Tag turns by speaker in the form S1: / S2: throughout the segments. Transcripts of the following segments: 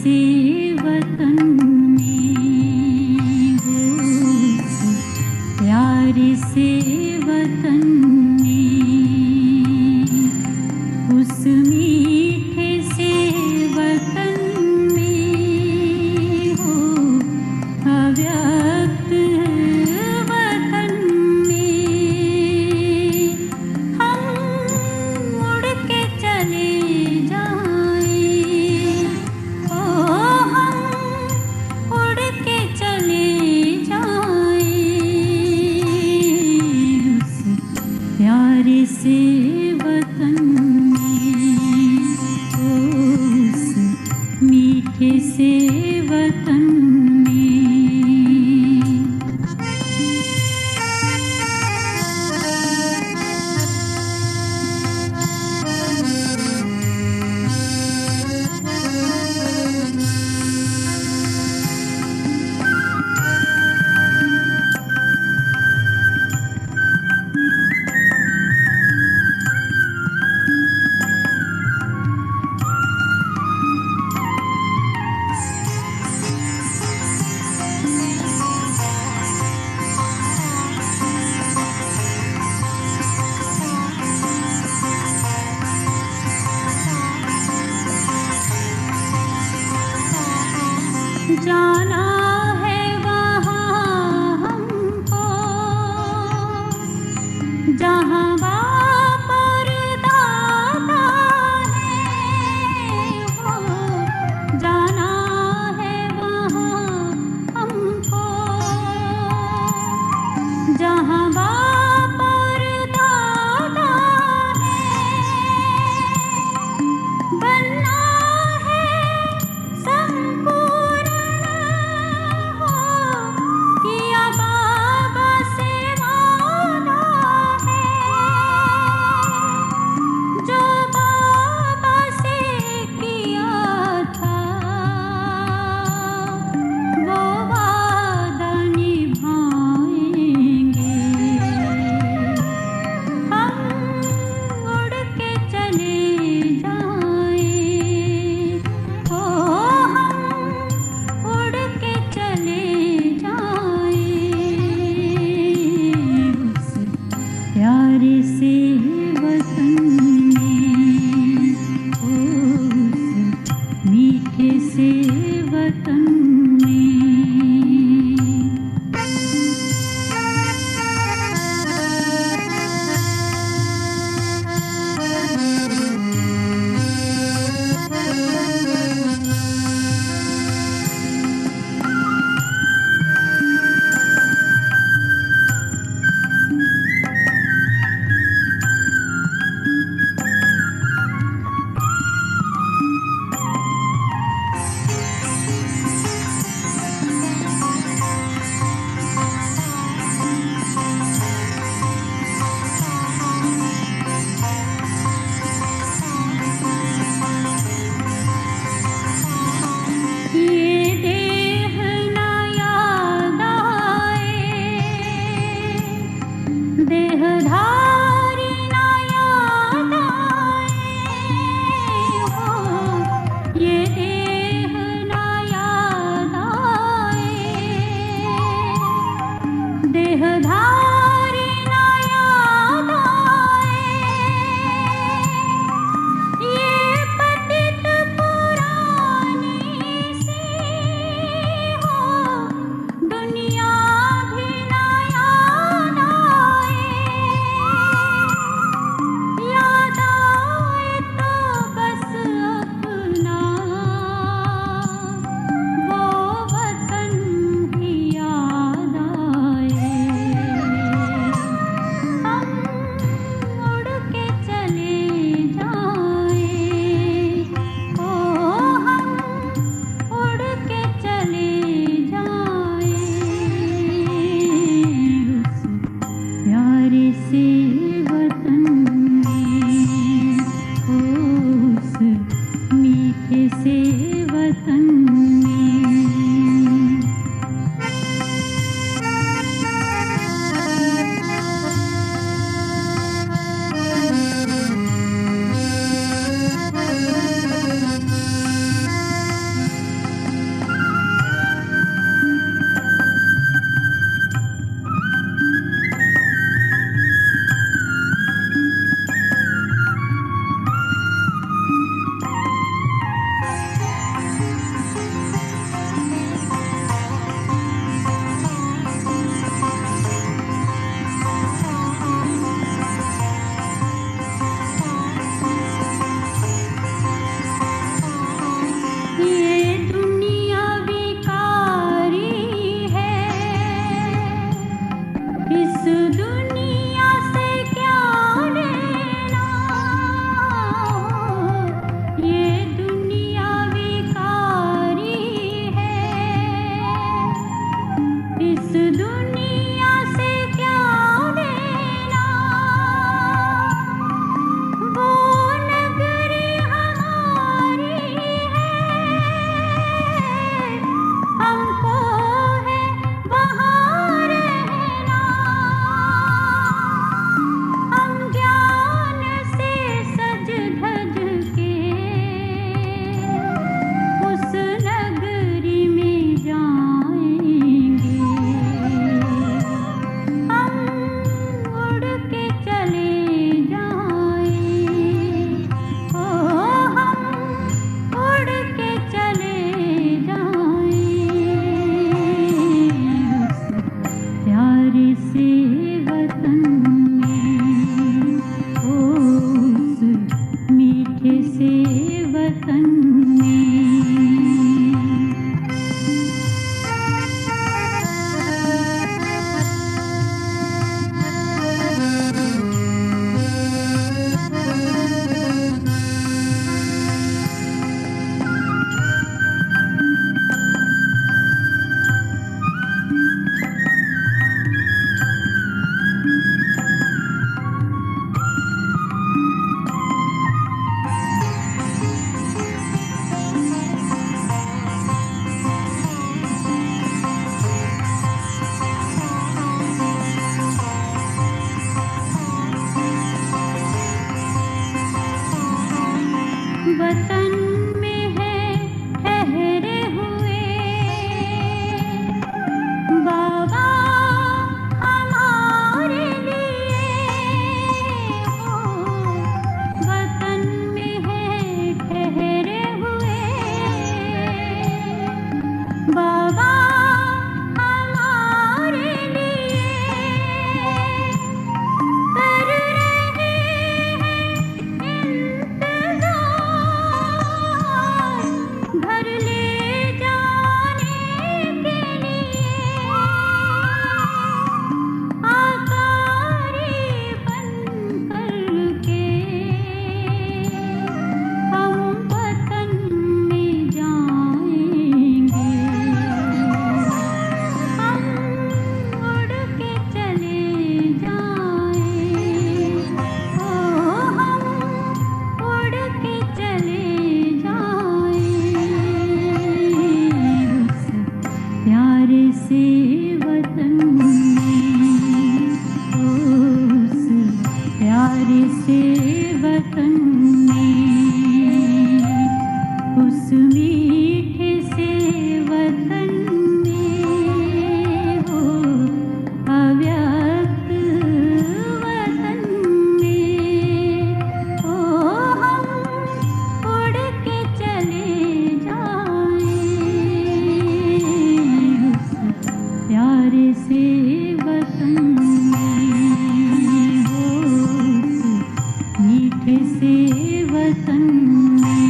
S1: से वतन में हो, प्यारे से वतन में, उस मीठे से वतन में हो, अव्यक्त वतन में हम उड़ के चले जाएं, ओ हम उड़ के चले जाएं, उस प्यारे से वतन में, उस मीठे से वतन में। जाना है वहाँ हमको जहाँ बाप और दादा है, हो जाना है वहाँ हमको जहाँ बाप और दादा है, बनना है संपूर्ण वतन में है ठहरे हुए बाबा हमारे लिए हो वतन में है ठहरे हुए बाबा हमारे लिए कर रहे हैं इंतजार घर ले जाने के लिए आकारी बन करके हम वतन में जाएंगे हम उड़ के चले जाएं ओ हम उड़ के चले जाएं उस प्यारे से वतन में उस प्यारे से वतन में उस मीठे से वतन में हो अव्यक्त वतन में ओ हम उड़ के चले जाएं उस प्यारे से वतन में हो उस मीठे से वतन में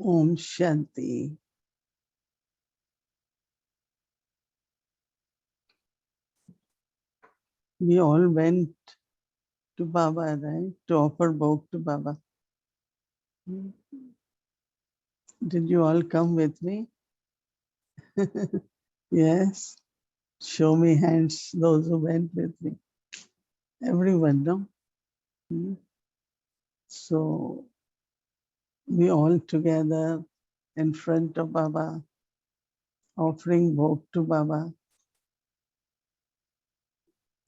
S2: Om Shanti. We all went to Baba, right? To offer bhog to Baba. Did you all come with me? Yes. Show me hands, those who went with me. Everyone, no? So we all together in front of Baba, offering bhog to Baba.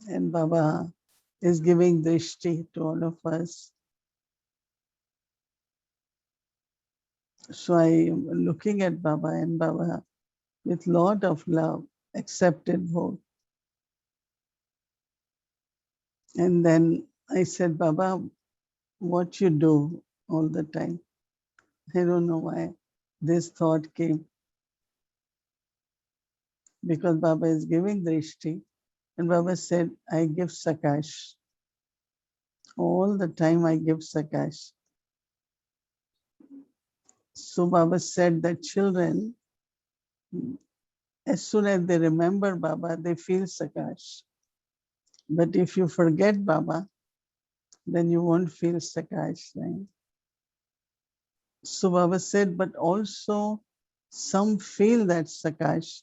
S2: And Baba is giving drishti to all of us. So I am looking at Baba, and Baba, with lot of love, accepted bhog. And then I said, Baba, what you do all the time? I don't know why this thought came. Because Baba is giving drishti, and Baba said, I give sakash. All the time I give sakash. So Baba said that children, as soon as they remember Baba, they feel sakash. But if you forget Baba, then you won't feel sakash, right? So Baba said, but also some feel that sakash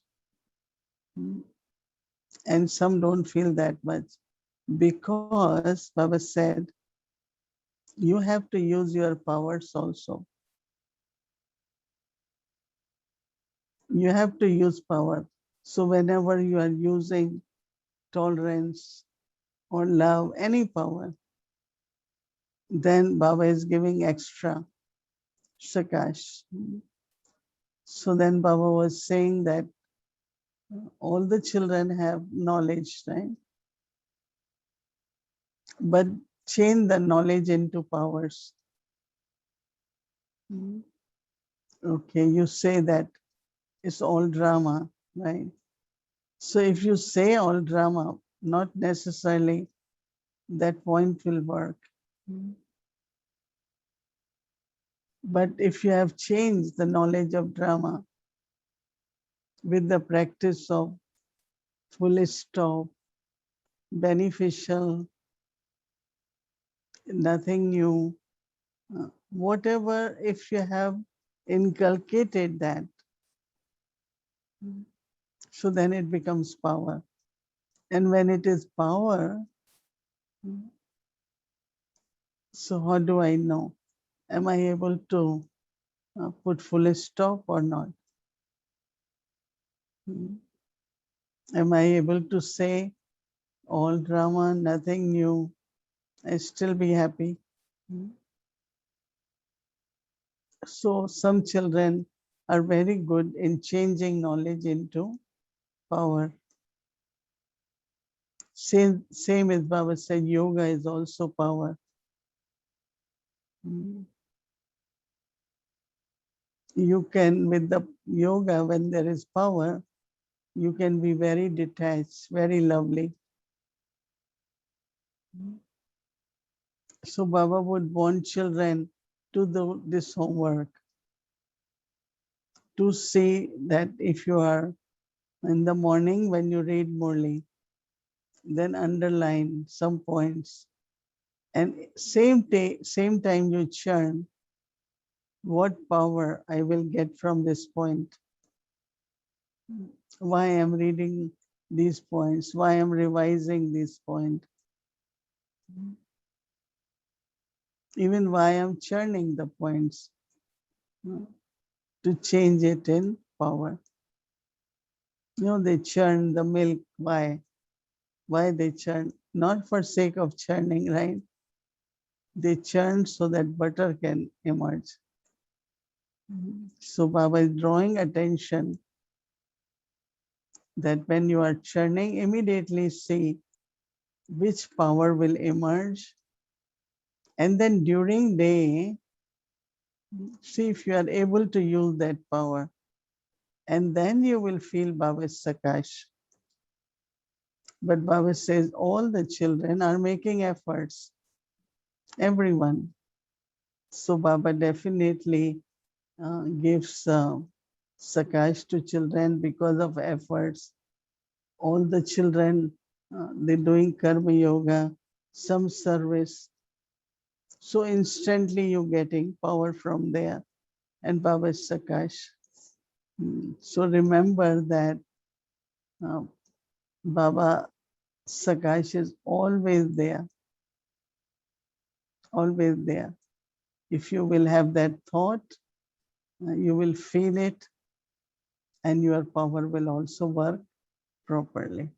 S2: and some don't feel that much, because Baba said, you have to use your powers also. You have to use power. So whenever you are using tolerance or love, any power, then Baba is giving extra sakash. So then Baba was saying that all the children have knowledge, right? But change the knowledge into powers. Okay, you say that it's all drama, right? So if you say all drama, not necessarily that point will work. But if you have changed the knowledge of drama with the practice of full stop, beneficial, nothing new, whatever, if you have inculcated that, so then it becomes power. And when it is power, so how do I know? Am I able to put full stop or not? Am I able to say all drama, nothing new, I still be happy? So some children are very good in changing knowledge into power. Same as Baba said, yoga is also power. You can, with the yoga, when there is power, you can be very detached, very lovely. So Baba would want children to do this homework, to see that if you are in the morning when you read Murli, then underline some points. And same time you churn, what power I will get from this point? Why I'm reading these points? Why I'm revising this point? Even why I'm churning the points to change it in power. You know, they churn the milk. Why? Why they churn? Not for sake of churning, right? They churn so that butter can emerge. So Baba is drawing attention that when you are churning, immediately see which power will emerge. And then during day, see if you are able to use that power. And then you will feel Baba's Sakash. But Baba says all the children are making efforts. Everyone. So Baba definitely gives Sakash to children because of efforts. All the children, they're doing Karma Yoga, some service. So instantly you're getting power from there. And Baba's Sakash. So remember that uh, Baba Sakash is always there, always there. If you will have that thought, you will feel it, and your power will also work properly.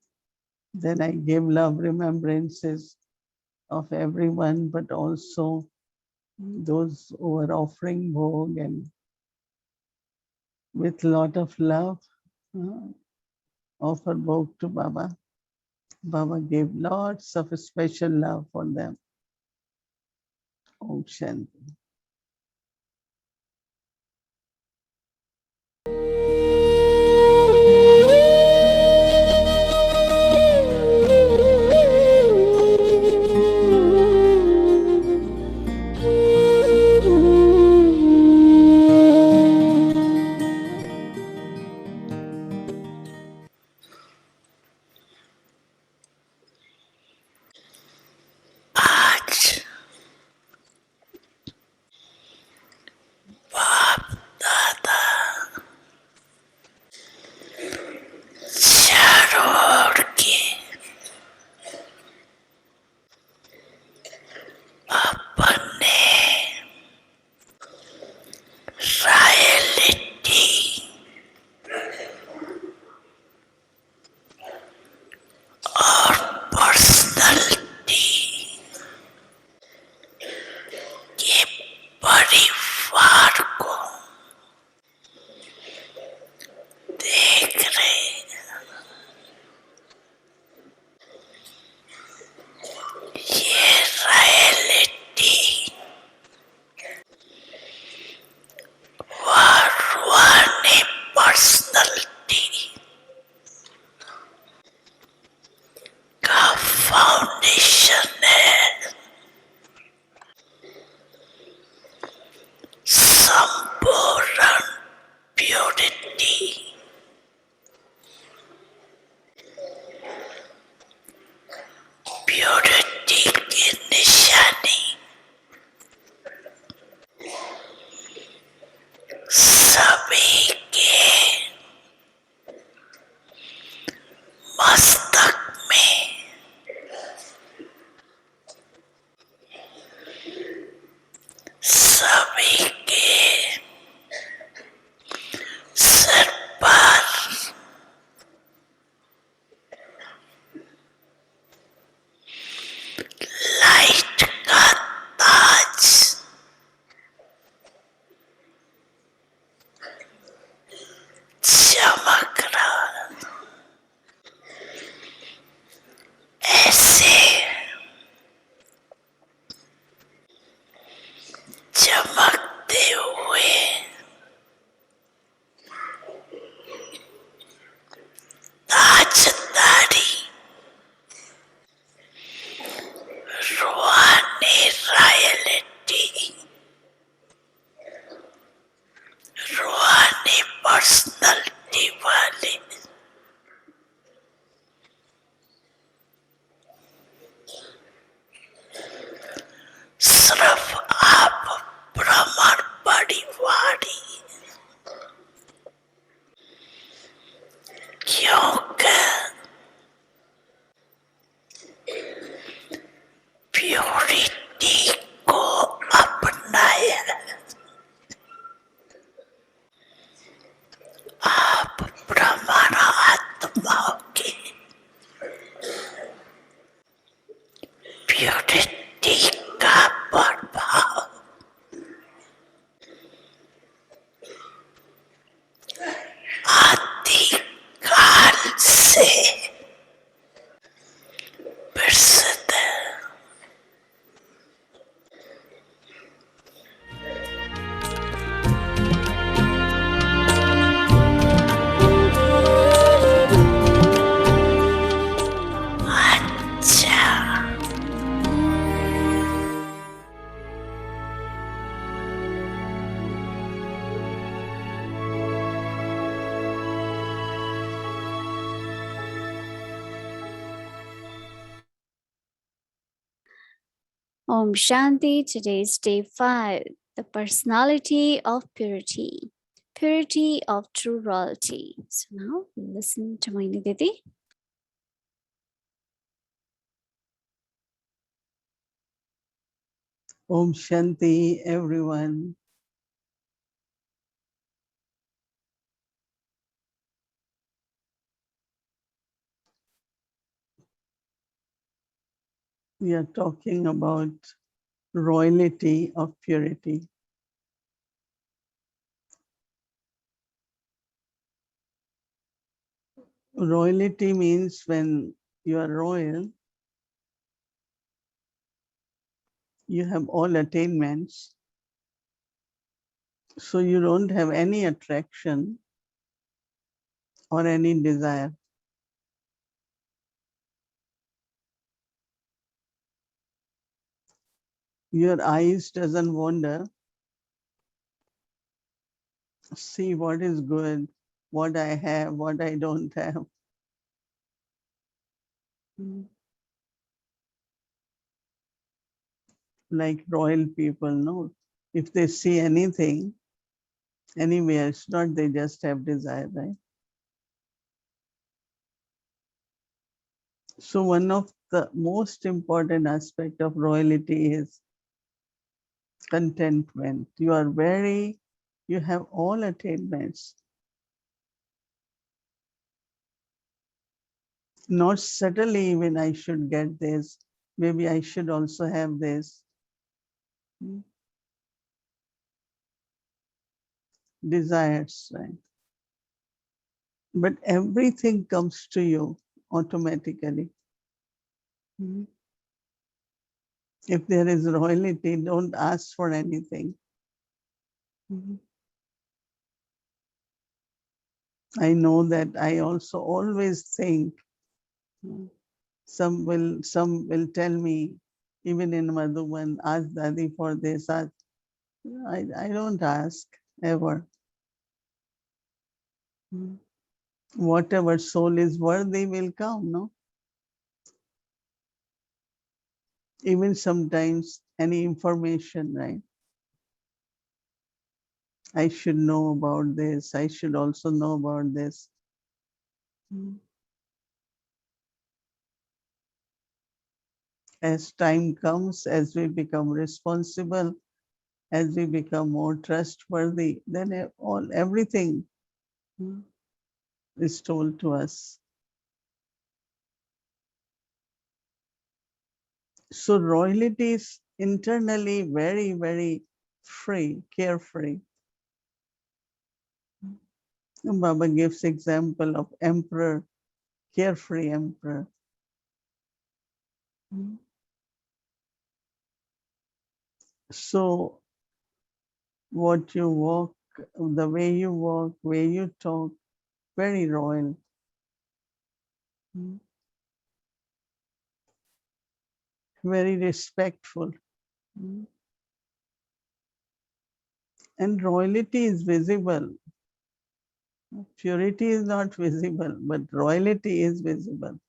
S2: Then I give love remembrances of everyone, but also those who are offering bhog, and with lot of love, uh, offer bhog to Baba. Baba gave lots of special love for them. Om Shanti.
S3: Om Shanti. Today's day 5. The personality of purity. Purity of true royalty. So now listen to Moini Didi.
S2: Om Shanti, everyone. We are talking about royalty of purity. Royalty means when you are royal, you have all attainments, so you don't have any attraction or any desire. Your eyes doesn't wander, see what is good, what I have, what I don't have. Like royal people, no? If they see anything, anywhere, it's not they just have desire, right? So one of the most important aspect of royalty is contentment. You have all attainments. Not subtly even I should get this, maybe I should also have this. Desires, right? But everything comes to you automatically. If there is royalty, don't ask for anything. I know that I also always think, some will tell me, even in Madhuban, ask Dadi for this. I don't ask ever. Whatever soul is worthy will come, no? Even sometimes any information, right? I should know about this. I should also know about this. As time comes, as we become responsible, as we become more trustworthy, then everything is told to us. So royalty is internally very, very free, carefree. Baba gives example of emperor, carefree emperor. So what you walk, the way you walk, way you talk, very royal. Very respectful. And royalty is visible. Purity is not visible, but royalty is visible.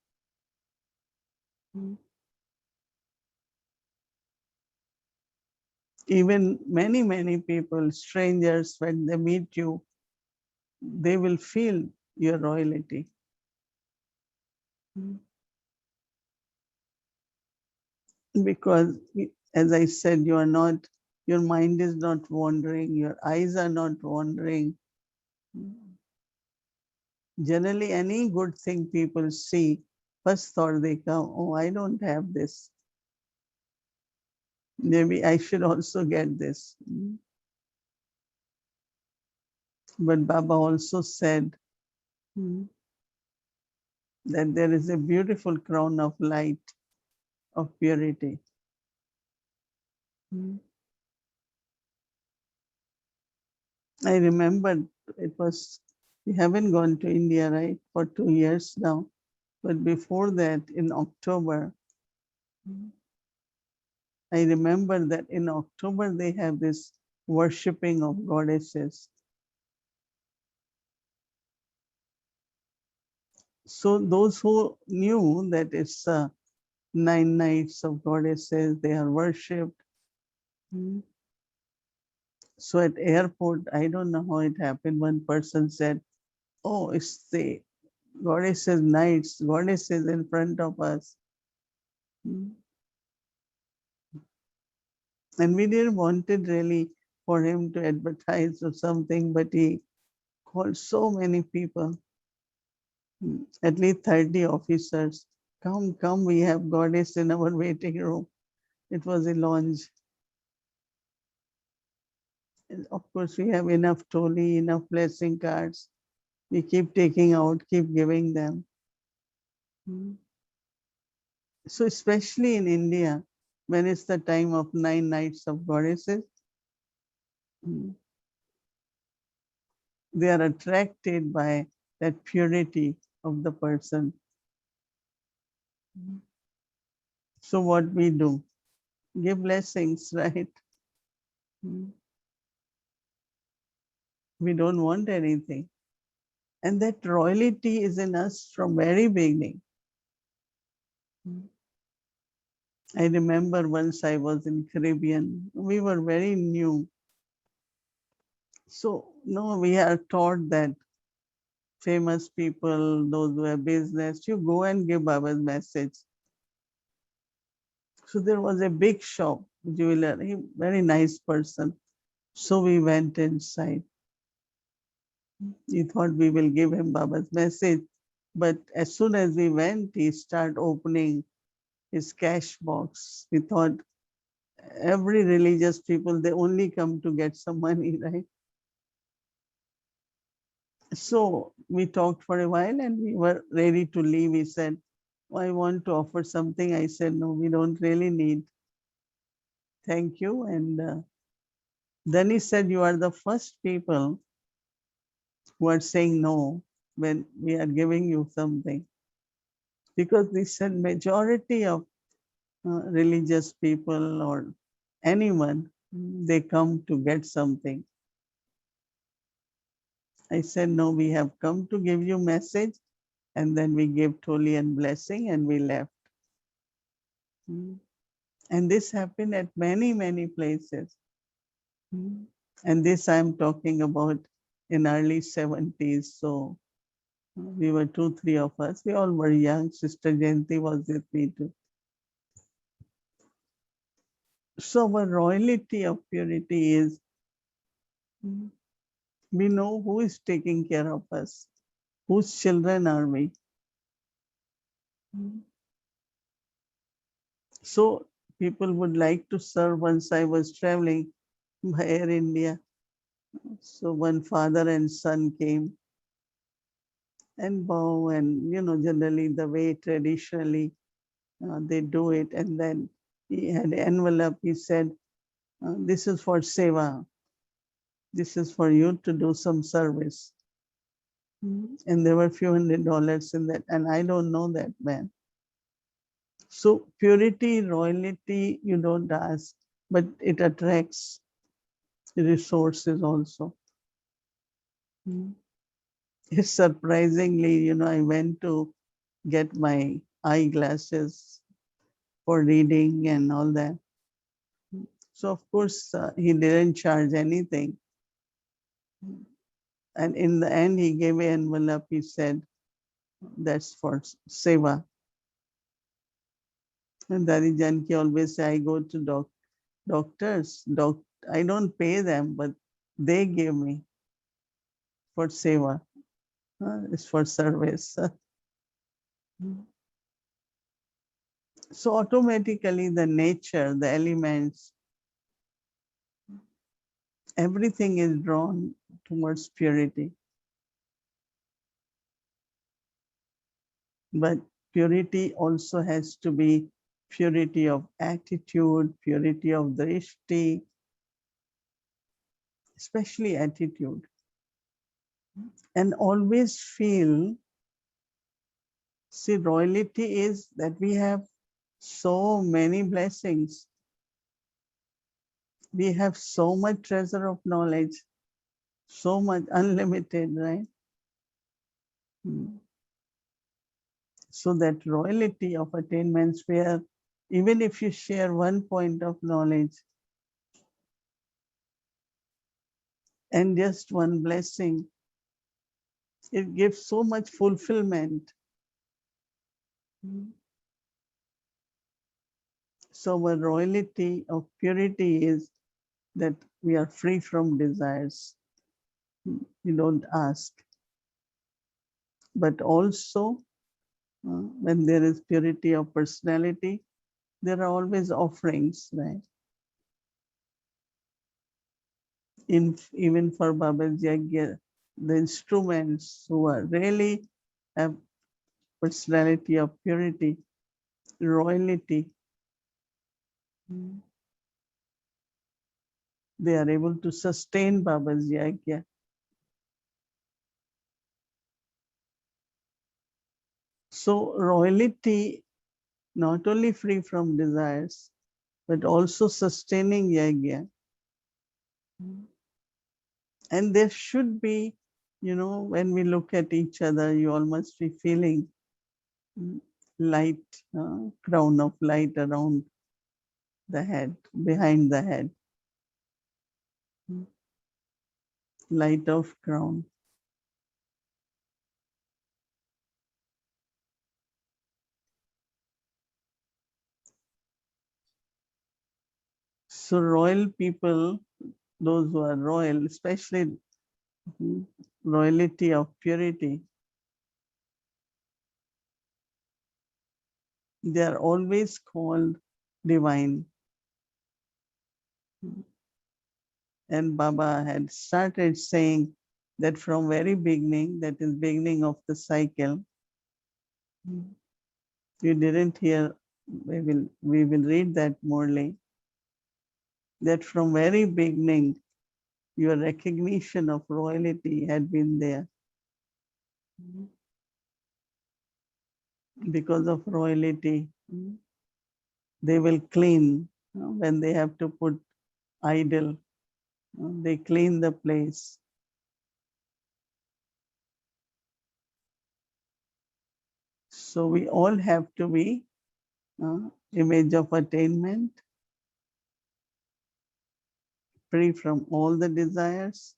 S2: Even many, many people, strangers, when they meet you, they will feel your royalty. Because, as I said, your mind is not wandering, your eyes are not wandering. Generally, any good thing people see, first thought they come, oh, I don't have this. Maybe I should also get this. But Baba also said that there is a beautiful crown of light, of purity. I remember we haven't gone to India, right, for 2 years now. But before that, in October, I remember that in October they have this worshipping of goddesses. So those who knew that it's 9 nights of goddesses, they are worshipped. So at airport, I don't know how it happened. One person said, "Oh, it's the goddesses nights, goddesses in front of us." And we didn't wanted really for him to advertise or something, but he called so many people, at least 30 officers. Come, we have goddess in our waiting room. It was a lounge. And of course, we have enough toli, enough blessing cards. We keep taking out, keep giving them. So especially in India, when it's the time of 9 nights of goddesses, they are attracted by that purity of the person. So what we do? Give blessings, right? We don't want anything. And that royalty is in us from very beginning. I remember once I was in Caribbean, we were very new. So no, we are taught that famous people, those who have business, you go and give Baba's message. So there was a big shop, jeweler, he very nice person. So we went inside. He thought we will give him Baba's message. But as soon as we went, he started opening his cash box. We thought every religious people, they only come to get some money, right? So we talked for a while and we were ready to leave. He said, "Oh, I want to offer something." I said, "No, we don't really need. Thank you." And then he said, "You are the first people who are saying no when we are giving you something." Because he said majority of religious people or anyone, they come to get something. I said, "No, we have come to give you message." And then we gave Toli and blessing and we left. And this happened at many, many places. And this I'm talking about in early 70s. So we were 2, 3 of us. We all were young. Sister Jayanti was with me too. So our royalty of purity is we know who is taking care of us, whose children are we. So people would like to serve. Once I was traveling by Air India. So one father and son came and bow, and generally the way traditionally they do it. And then he had an envelope. He said, "This is for seva. This is for you to do some service." And there were a few $100 in that, and I don't know that man. So purity, royalty, you don't ask, but it attracts resources also. Surprisingly, I went to get my eyeglasses for reading and all that. So of course, he didn't charge anything. And in the end, he gave an envelope. He said, "That's for seva." And Dadi Janki always say, "I go to doctors. I don't pay them, but they give me for seva. It's for service." So automatically the nature, the elements, everything is drawn towards purity. But purity also has to be purity of attitude, purity of drishti, especially attitude. And always feel, see, royalty is that we have so many blessings. We have so much treasure of knowledge, so much unlimited, right? So that royalty of attainments, where even if you share one point of knowledge and just one blessing, it gives so much fulfillment. So our royalty of purity is that we are free from desires. We don't ask. But also, when there is purity of personality, there are always offerings, right? Even for Baba's Yagya, the instruments who are really have personality of purity, royalty, they are able to sustain Baba's Yagya. So royalty, not only free from desires, but also sustaining Yagya. And there should be, when we look at each other, you all must be feeling light, crown of light around the head, behind the head. Light of crown. So royal people, those who are royal, especially royalty of purity, they are always called divine. And Baba had started saying that from very beginning, that is beginning of the cycle, you didn't hear, we will read that morely, that from very beginning, your recognition of royalty had been there. Because of royalty, they will clean when they have to put idol, they clean the place. So we all have to be image of attainment, free from all the desires,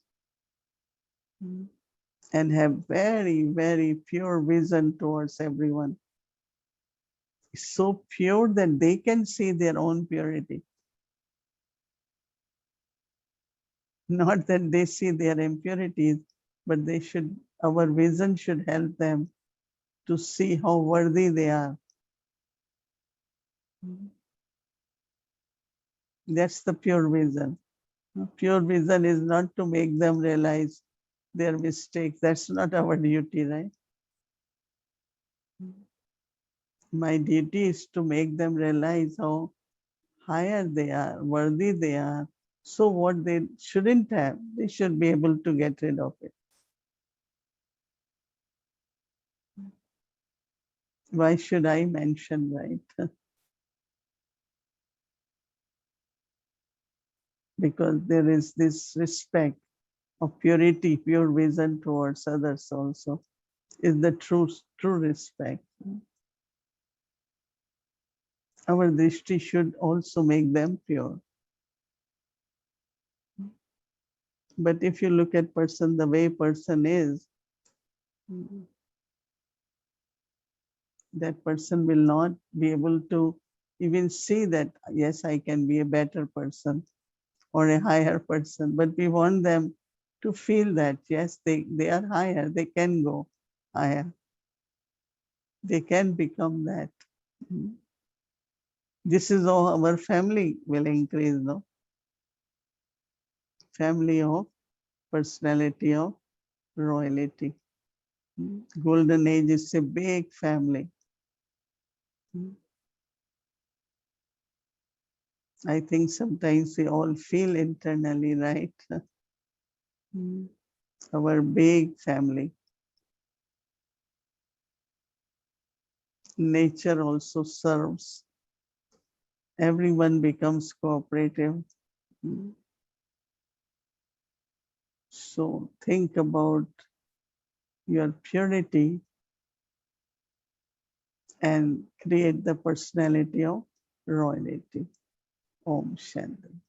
S2: and have very, very pure vision towards everyone. So pure that they can see their own purity. Not that they see their impurities, but our vision should help them to see how worthy they are. That's the pure vision. Pure vision is not to make them realize their mistakes. That's not our duty, right? My duty is to make them realize how higher they are, worthy they are. So what they shouldn't have, they should be able to get rid of it. Why should I mention, right? Because there is this respect of purity, pure vision towards others also is the true respect. Our drishti should also make them pure. But if you look at person the way person is, that person will not be able to even see that, yes, I can be a better person or a higher person. But we want them to feel that, yes, they are higher, they can go higher. They can become that. This is how our family will increase, no? Family of personality of royalty. Golden age is a big family. I think sometimes we all feel internally, right? Our big family. Nature also serves. Everyone becomes cooperative. So think about your purity and create the personality of royalty. Om Shanti.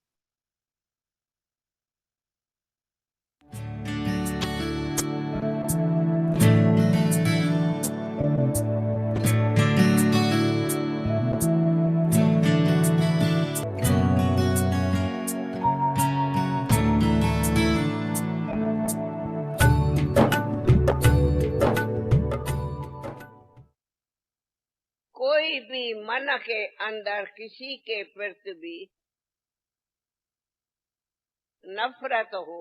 S4: कोई भी मन के अंदर किसी के प्रति भी नफरत हो,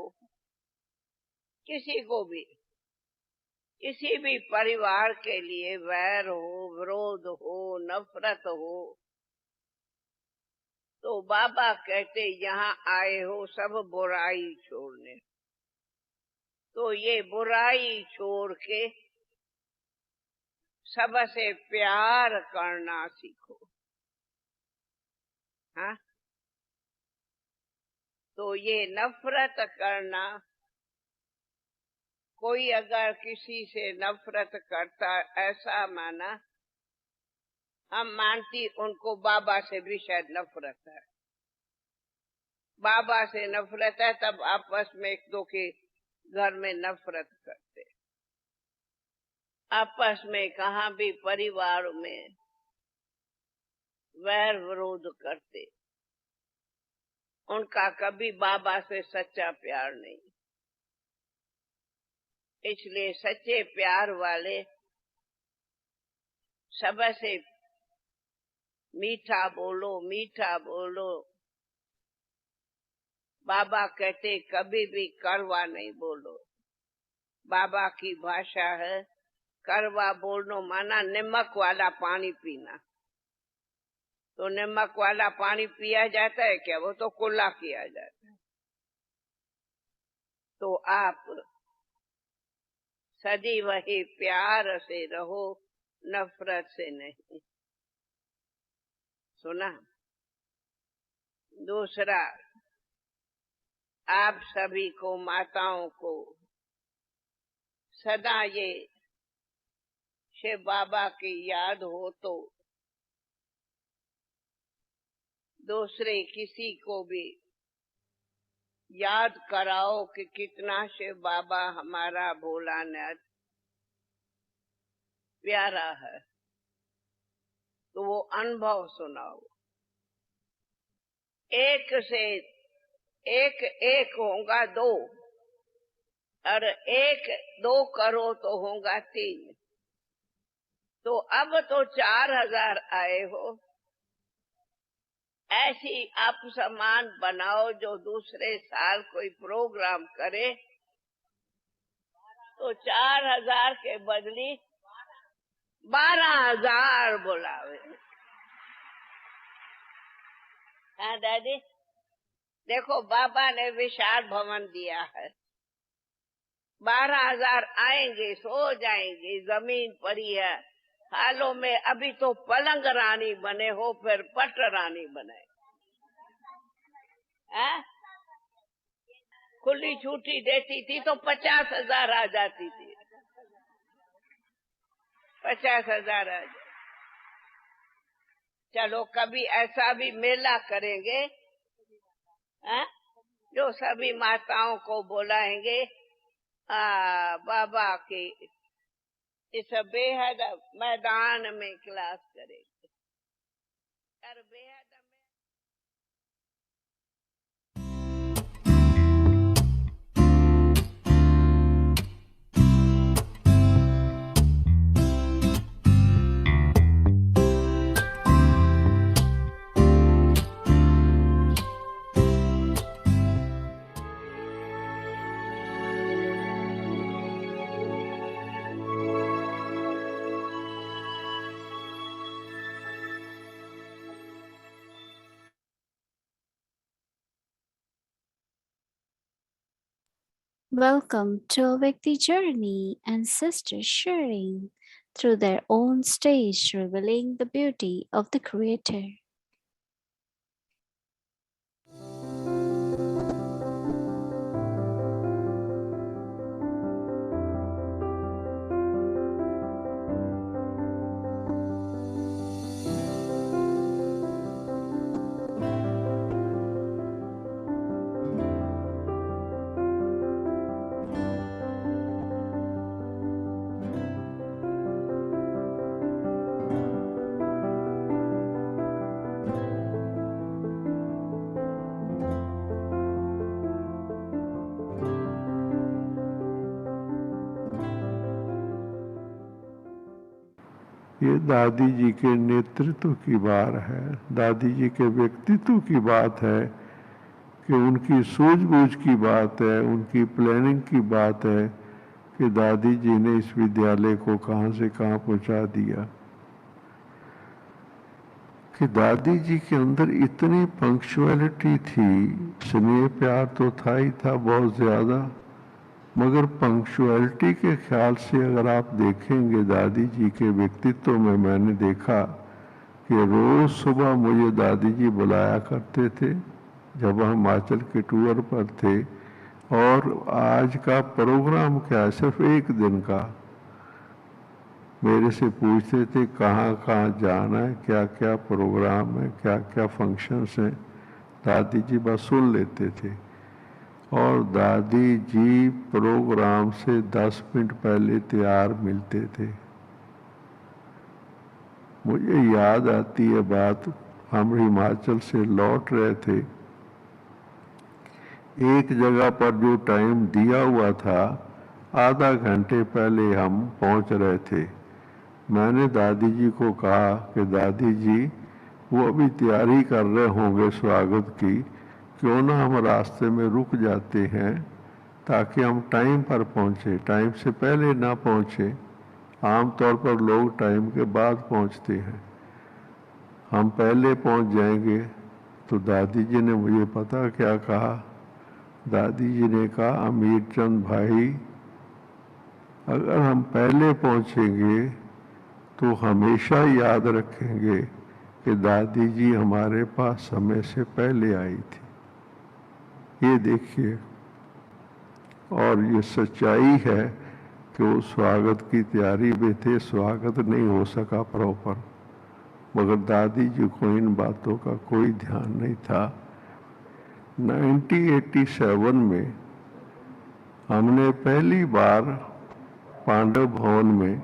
S4: किसी को भी, किसी भी परिवार के लिए वैर हो, विरोध हो, नफरत हो, तो बाबा कहते यहाँ आए हो सब बुराई छोड़ने। तो ये बुराई छोड़ के सबसे प्यार करना सीखो। हाँ, तो ये नफरत करना, कोई अगर किसी से नफरत करता, ऐसा माना हम मानती उनको बाबा से भी शायद नफरत है। बाबा से नफरत है तब आपस में एक दो के घर में नफरत करते, आपस में कहाँ भी परिवार में वैर विरोध करते। उनका कभी बाबा से सच्चा प्यार नहीं। इसलिए सच्चे प्यार वाले सबसे मीठा बोलो, मीठा बोलो। बाबा कहते कभी भी कड़वा नहीं बोलो। बाबा की भाषा है कड़वा बोलना माना नमक वाला पानी पीना। तो नमक वाला पानी पिया जाता है क्या? वो तो कुल्ला किया जाता है। तो आप सदी वही प्यार से रहो, नफरत से नहीं। सुना? दूसरा, आप सभी को, माताओं को सदा ये शिव बाबा की याद हो तो दूसरे किसी को भी याद कराओ कि कितना शिव बाबा हमारा भोलानाथ प्यारा है। तो वो अनुभव सुनाओ। एक से एक, एक होगा दो, और एक दो करो तो होगा तीन। तो अब तो 4000 आए हो। ऐसी आप सामान बनाओ जो दूसरे साल कोई प्रोग्राम करे तो 4000 के बदली 12000 बुलावे। हाँ दादी, देखो बाबा ने विशाल भवन दिया है। 12000 आएंगे, सो जाएंगे, जमीन पड़ी है हालों में। अभी तो पलंग रानी बने हो, फिर पट रानी बने। खुली छुट्टी देती थी तो 50,000 आ जाती थी। 50,000 आ जाती। चलो कभी ऐसा भी मेला करेंगे, जो सभी माताओं को बुलाएंगे, बाबा के इस बेहद मैदान में क्लास करेंगे। और बेहद
S3: Welcome to Vyakti Journey and sisters sharing through their own stage, revealing the beauty of the Creator.
S5: ये दादी जी के नेतृत्व की बात है, दादी जी के व्यक्तित्व की बात है, कि उनकी सूझबूझ की बात है, उनकी प्लानिंग की बात है कि दादी जी ने इस विद्यालय को कहाँ से कहाँ पहुँचा दिया। कि दादी जी के अंदर इतनी पंक्चुअलिटी थी, स्नेह प्यार तो था ही था बहुत ज़्यादा, मगर पंक्चुअलिटी के ख्याल से अगर आप देखेंगे दादी जी के व्यक्तित्व में, मैंने देखा कि रोज़ सुबह मुझे दादी जी बुलाया करते थे जब हम हिमाचल के टूर पर थे, और आज का प्रोग्राम क्या है, सिर्फ एक दिन का, मेरे से पूछते थे कहाँ कहाँ जाना है, क्या क्या प्रोग्राम है, क्या क्या फंक्शंस हैं। दादी जी बस सुन लेते थे, और दादी जी प्रोग्राम से 10 मिनट पहले तैयार मिलते थे। मुझे याद आती है बात, हम हिमाचल से लौट रहे थे, एक जगह पर जो टाइम दिया हुआ था आधा घंटे पहले हम पहुंच रहे थे। मैंने दादी जी को कहा कि दादी जी वो अभी तैयारी कर रहे होंगे स्वागत की, क्यों ना हम रास्ते में रुक जाते हैं ताकि हम टाइम पर पहुंचे, टाइम से पहले ना पहुंचे। आमतौर पर लोग टाइम के बाद पहुंचते हैं, हम पहले पहुंच जाएंगे। तो दादी जी ने मुझे पता क्या कहा, दादी जी ने कहा अमीर चंद भाई, अगर हम पहले पहुंचेंगे तो हमेशा याद रखेंगे कि दादी जी हमारे पास समय से पहले आई थी। ये देखिए, और ये सच्चाई है कि वो स्वागत की तैयारी में थे, स्वागत नहीं हो सका प्रॉपर, मगर दादी जी को इन बातों का कोई ध्यान नहीं था। 1987 में हमने पहली बार पांडव भवन में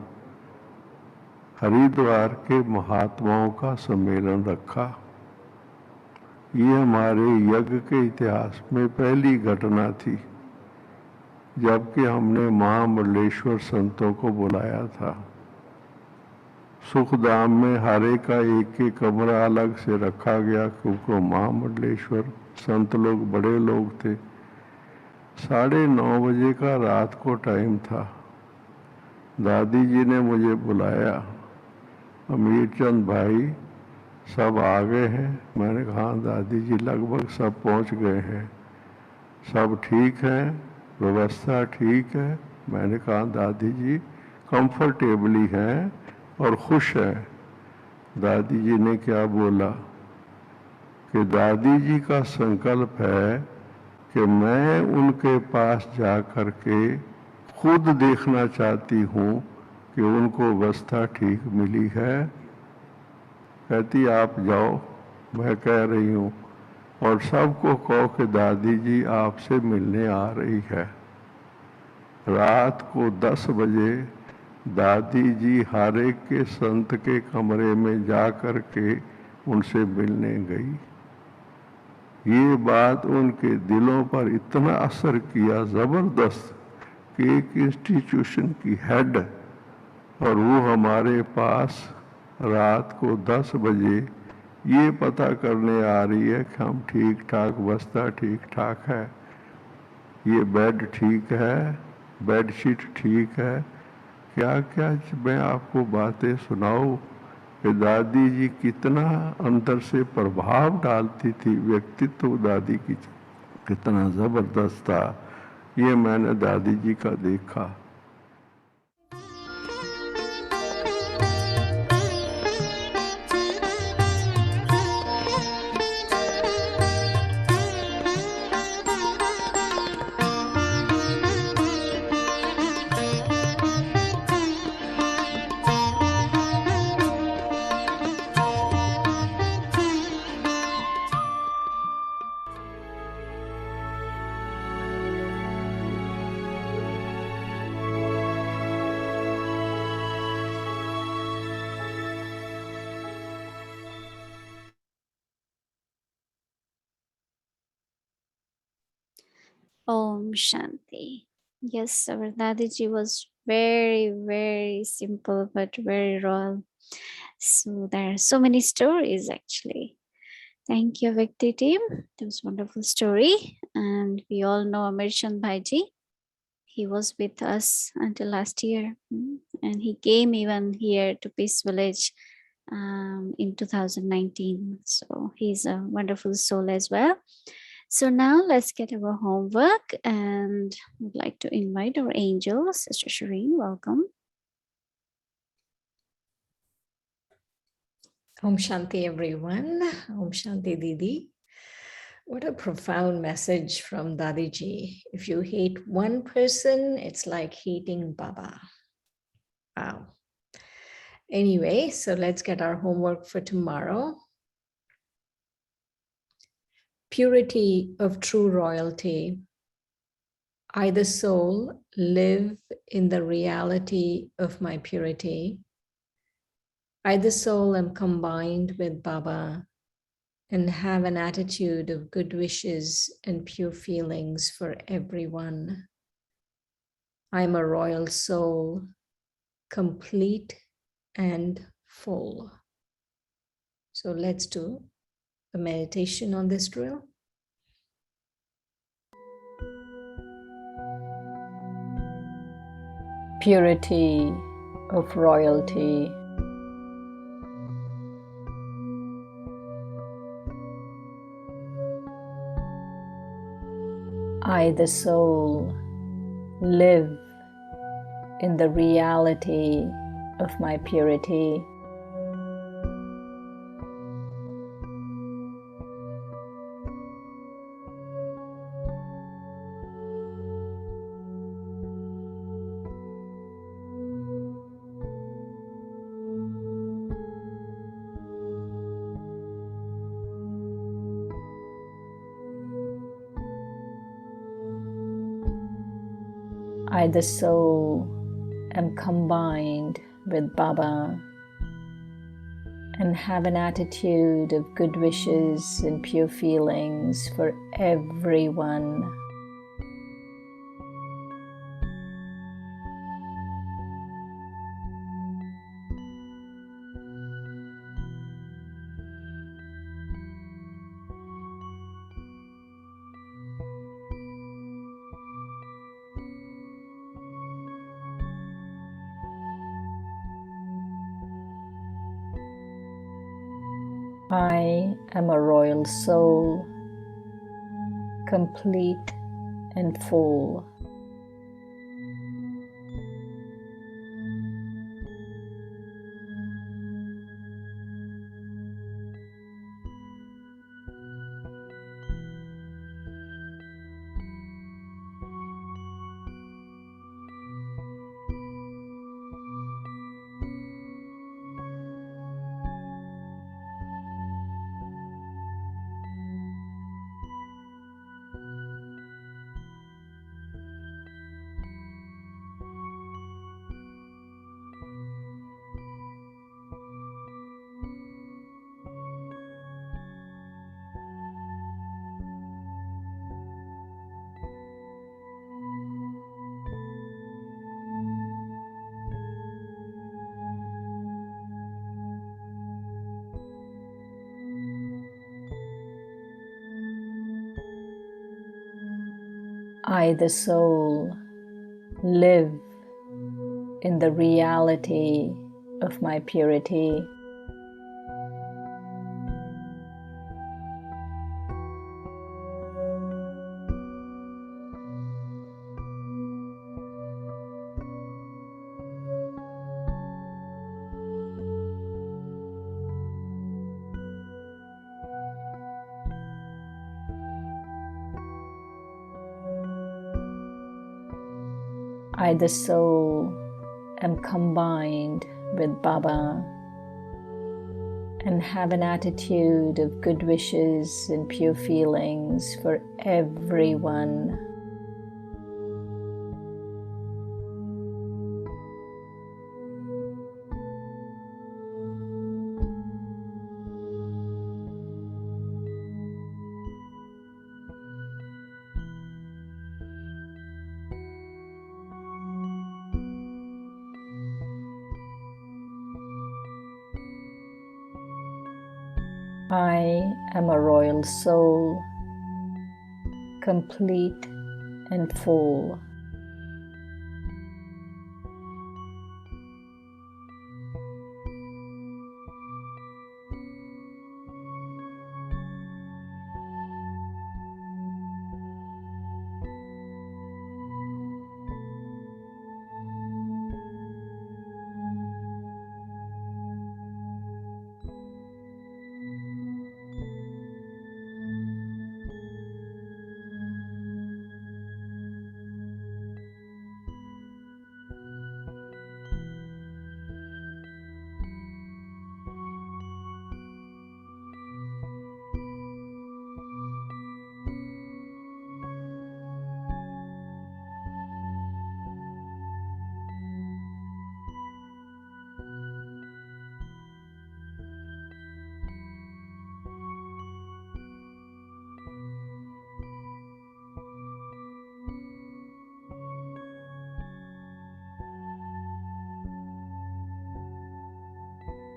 S5: हरिद्वार के महात्माओं का सम्मेलन रखा। ये हमारे यज्ञ के इतिहास में पहली घटना थी, जबकि हमने महामंडलेश्वर संतों को बुलाया था। सुखधाम में हर एक का एक एक कमरा अलग से रखा गया, क्योंकि महामंडलेश्वर संत लोग बड़े लोग थे। 9:30 बजे का रात को टाइम था, दादी जी ने मुझे बुलाया, अमीर चंद भाई सब आ गए हैं। मैंने कहा दादी जी लगभग सब पहुंच गए हैं, सब ठीक है, व्यवस्था ठीक है। मैंने कहा दादी जी कंफर्टेबली हैं और खुश हैं। दादी जी ने क्या बोला कि दादी जी का संकल्प है कि मैं उनके पास जा कर के खुद देखना चाहती हूँ कि उनको व्यवस्था ठीक मिली है। कहती आप जाओ, मैं कह रही हूँ, और सबको कहो कि दादी जी आपसे मिलने आ रही है। रात को 10 बजे दादी जी हर एक के संत के कमरे में जा कर के उनसे मिलने गई। ये बात उनके दिलों पर इतना असर किया ज़बरदस्त कि एक इंस्टीट्यूशन की हेड, और वो हमारे पास रात को 10 बजे ये पता करने आ रही है कि हम ठीक ठाक, व्यवस्था ठीक ठाक है, ये बेड ठीक है, बेडशीट ठीक है, क्या क्या मैं आपको बातें सुनाऊं कि दादी जी कितना अंदर से प्रभाव डालती थी। व्यक्तित्व दादी की कितना ज़बरदस्त था, ये मैंने दादी जी का देखा।
S3: Om Shanti. Yes, our Dadiji was Very, very simple, but very royal. So there are so many stories actually. Thank you, Vikti team. That was a wonderful story. And we all know Amirchand Bhaiji. He was with us until last year. And he came even here to Peace Village in 2019. So he's a wonderful soul as well. So now let's get our homework, and would like to invite our angel, Sister Shireen. Welcome.
S6: Om Shanti, everyone. Om Shanti, Didi. What a profound message from Dadiji. If you hate one person, it's like hating Baba. Wow. Anyway, so let's get our homework for tomorrow. Purity of true royalty. I, the soul, live in the reality of my purity. I, the soul, am combined with Baba and have an attitude of good wishes and pure feelings for everyone. I am a royal soul, complete and full. So let's do a meditation on this drill. Purity of royalty. I, the soul, live in the reality of my purity. I, the soul, am combined with Baba and have an attitude of good wishes and pure feelings for everyone. I am a royal soul, complete and full. I, the soul, live in the reality of my purity. I, the soul, am combined with Baba and have an attitude of good wishes and pure feelings for everyone. I am a royal soul, complete and full.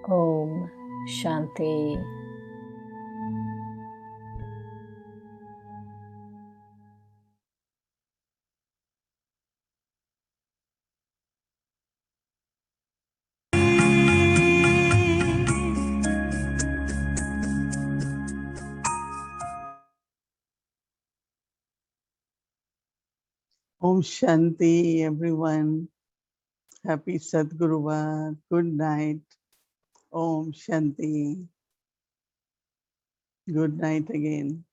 S6: Om Shanti.
S2: Om Shanti, everyone. Happy Sadguruvar. Good night. Om Shanti. Good night again.